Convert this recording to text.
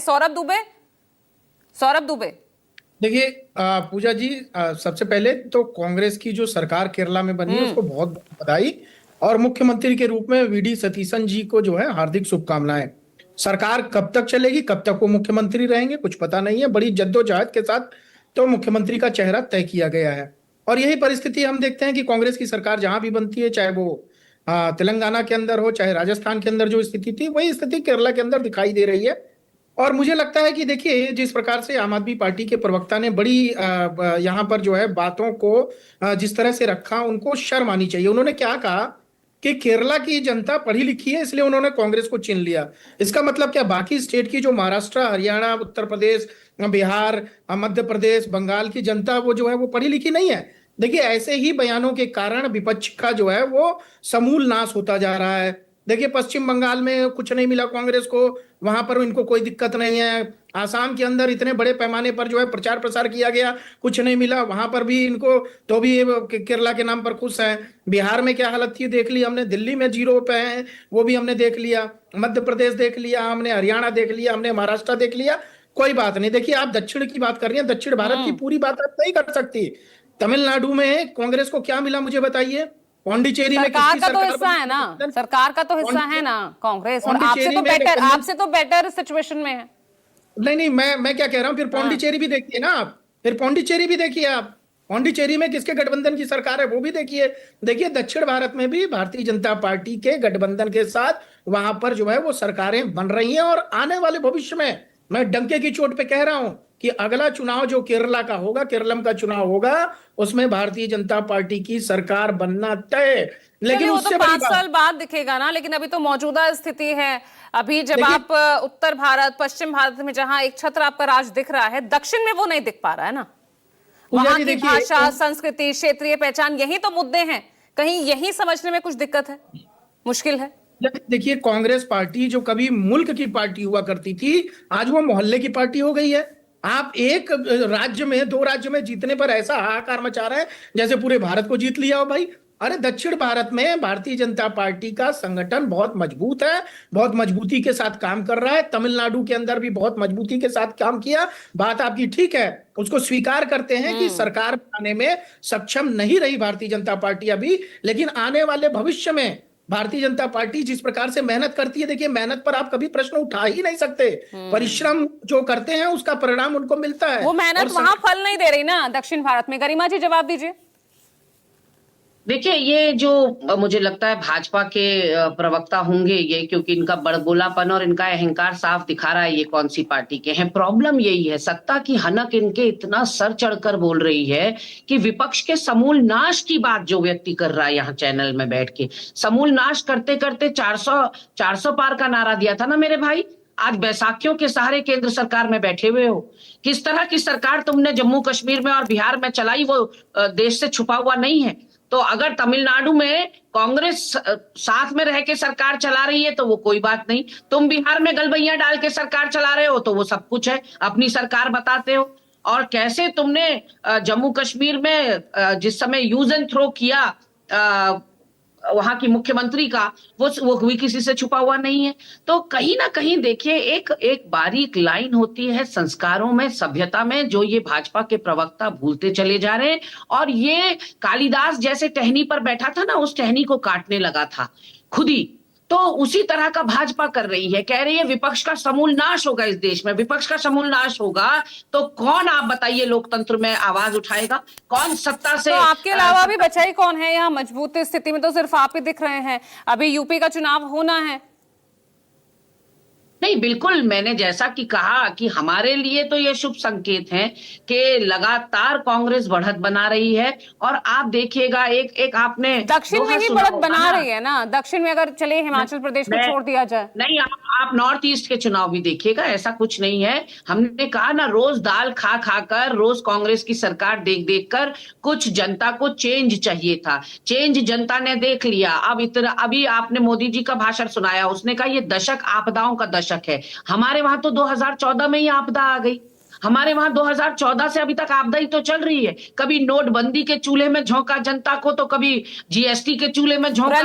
सौरभ दुबे। सौरभ दुबे, देखिए पूजा जी, सबसे पहले तो कांग्रेस की जो सरकार केरला में बनी है उसको बहुत बहुत बधाई। और मुख्यमंत्री के रूप में वीडी सतीशन जी को जो है हार्दिक शुभकामनाएं। सरकार कब तक चलेगी, कब तक वो मुख्यमंत्री रहेंगे, कुछ पता नहीं है। बड़ी जद्दोजहद के साथ तो मुख्यमंत्री का चेहरा तय किया गया है। और यही परिस्थिति हम देखते हैं कि कांग्रेस की सरकार जहां भी बनती है, चाहे वो तेलंगाना के अंदर हो, चाहे राजस्थान के अंदर जो स्थिति थी, वही स्थिति केरला के अंदर दिखाई दे रही है। और मुझे लगता है कि देखिए, जिस प्रकार से आम आदमी पार्टी के प्रवक्ता ने बड़ी यहाँ पर जो है बातों को जिस तरह से रखा, उनको शर्म आनी चाहिए। उन्होंने क्या कहा कि केरला की जनता पढ़ी लिखी है, इसलिए उन्होंने कांग्रेस को चुन लिया। इसका मतलब क्या बाकी स्टेट की जो महाराष्ट्र, हरियाणा, उत्तर प्रदेश, बिहार, मध्य प्रदेश, बंगाल की जनता वो जो है वो पढ़ी लिखी नहीं है? देखिए, ऐसे ही बयानों के कारण विपक्ष का जो है वो समूल नाश होता जा रहा है। देखिए, पश्चिम बंगाल में कुछ नहीं मिला कांग्रेस को, वहां पर इनको कोई दिक्कत नहीं है। आसाम के अंदर इतने बड़े पैमाने पर जो है प्रचार प्रसार किया गया, कुछ नहीं मिला, वहां पर भी इनको तो भी केरला के नाम पर खुश हैं। बिहार में क्या हालत थी देख ली हमने, दिल्ली में जीरो पे है वो भी हमने देख लिया, मध्य प्रदेश देख लिया हमने, हरियाणा देख लिया हमने, महाराष्ट्र देख लिया। कोई बात नहीं। देखिए, आप दक्षिण की बात कर रही हैं, दक्षिण भारत की पूरी बात आप नहीं कर सकती। तमिलनाडु में कांग्रेस को क्या मिला मुझे बताइए? पौंडीचेरी में सरकार किसकी का तो सरकार हिस्सा है ना, सरकार का तो हिस्सा है ना कांग्रेस, और आपसे तो बेटर सिचुएशन में है। नहीं नहीं, मैं क्या कह रहा हूं, फिर पौंडीचेरी भी देखिए ना आप, फिर पौंडीचेरी भी देखिए आप, पौंडीचेरी में किसके गठबंधन की सरकार है वो भी देखिए। देखिए, दक्षिण भारत में भी भारतीय जनता पार्टी के गठबंधन के साथ वहां पर जो है वो सरकारें बन रही हैं। और आने वाले भविष्य में मैं डंके की चोट पे कह रहा हूं कि अगला चुनाव जो केरला का होगा, केरलम का चुनाव होगा, उसमें भारतीय जनता पार्टी की सरकार बनना तय। लेकिन वो तो उससे 5 साल बाद दिखेगा ना, लेकिन अभी तो मौजूदा स्थिति है। अभी जब आप उत्तर भारत, पश्चिम भारत में जहां एक छत्र आपका राज दिख रहा है, दक्षिण में वो नहीं दिख पा रहा है ना। वहां की भाषा, संस्कृति, क्षेत्रीय पहचान, यही तो मुद्दे हैं। कहीं यही समझने में कुछ दिक्कत है, मुश्किल है। देखिए, कांग्रेस पार्टी जो कभी मुल्क की पार्टी हुआ करती थी, आज वो मोहल्ले की पार्टी हो गई है। आप एक राज्य में, दो राज्य में जीतने पर ऐसा हाहाकार मचा रहे हैं जैसे पूरे भारत को जीत लिया हो भाई। अरे, दक्षिण भारत में भारतीय जनता पार्टी का संगठन बहुत मजबूत है, बहुत मजबूती के साथ काम कर रहा है। तमिलनाडु के अंदर भी बहुत मजबूती के साथ काम किया। बात आपकी ठीक है, उसको स्वीकार करते हैं कि सरकार बनाने में सक्षम नहीं रही भारतीय जनता पार्टी अभी, लेकिन आने वाले भविष्य में भारतीय जनता पार्टी जिस प्रकार से मेहनत करती है, देखिए, मेहनत पर आप कभी प्रश्न उठा ही नहीं सकते। परिश्रम जो करते हैं उसका परिणाम उनको मिलता है। वो मेहनत वहां फल नहीं दे रही ना दक्षिण भारत में। गरिमा जी, जवाब दीजिए। देखिए, ये जो मुझे लगता है भाजपा के प्रवक्ता होंगे ये, क्योंकि इनका बड़बोलापन और इनका अहंकार साफ दिखा रहा है ये कौन सी पार्टी के हैं। प्रॉब्लम यही है, सत्ता की हनक इनके इतना सर चढ़कर बोल रही है कि विपक्ष के समूल नाश की बात जो व्यक्ति कर रहा है यहाँ चैनल में बैठ के, समूल नाश करते करते 400 पार का नारा दिया था ना मेरे भाई। आज बैसाखियों के सहारे केंद्र सरकार में बैठे हुए हो। किस तरह की सरकार तुमने जम्मू कश्मीर में और बिहार में चलाई वो देश से छुपा हुआ नहीं है। तो अगर तमिलनाडु में कांग्रेस साथ में रह के सरकार चला रही है तो वो कोई बात नहीं, तुम बिहार में गलबैया डाल के सरकार चला रहे हो तो वो सब कुछ है, अपनी सरकार बताते हो। और कैसे तुमने जम्मू कश्मीर में जिस समय यूज एंड थ्रो किया वहां की मुख्यमंत्री का, वो भी किसी से छुपा हुआ नहीं है। तो कहीं ना कहीं देखिए, एक बारीक लाइन होती है संस्कारों में, सभ्यता में, जो ये भाजपा के प्रवक्ता भूलते चले जा रहे हैं। और ये कालिदास जैसे टहनी पर बैठा था ना, उस टहनी को काटने लगा था खुद ही। तो उसी तरह का भाजपा कर रही है, कह रही है विपक्ष का समूल नाश होगा इस देश में। विपक्ष का समूल नाश होगा तो कौन, आप बताइए, लोकतंत्र में आवाज उठाएगा? कौन सत्ता से? तो आपके अलावा भी बचा ही कौन है यहाँ मजबूत स्थिति में? तो सिर्फ आप ही दिख रहे हैं। अभी यूपी का चुनाव होना है। नहीं, बिल्कुल, मैंने जैसा कि कहा कि हमारे लिए तो ये शुभ संकेत है कि लगातार कांग्रेस बढ़त बना रही है। और आप देखिएगा, एक आपने दक्षिण में भी बढ़त बना रही है ना। दक्षिण में अगर चले हिमाचल प्रदेश को छोड़ दिया जाए, नहीं, आप नॉर्थ ईस्ट के चुनाव भी देखिएगा, ऐसा कुछ नहीं है। हमने कहा ना, रोज दाल खा खाकर, रोज कांग्रेस की सरकार देख देख कर कुछ जनता को चेंज चाहिए था। चेंज जनता ने देख लिया। अब इतना, अभी आपने मोदी जी का भाषण सुनाया, उसने कहा ये दशक आपदाओं का दशक है। हमारे वहां तो 2014 में ही आपदा आ गई। हमारे वहां 2014 से अभी तक आपदा ही तो चल रही है। कभी नोटबंदी के चूल्हे में झोंका जनता को, तो कभी जीएसटी के चूल्हे में झोंका।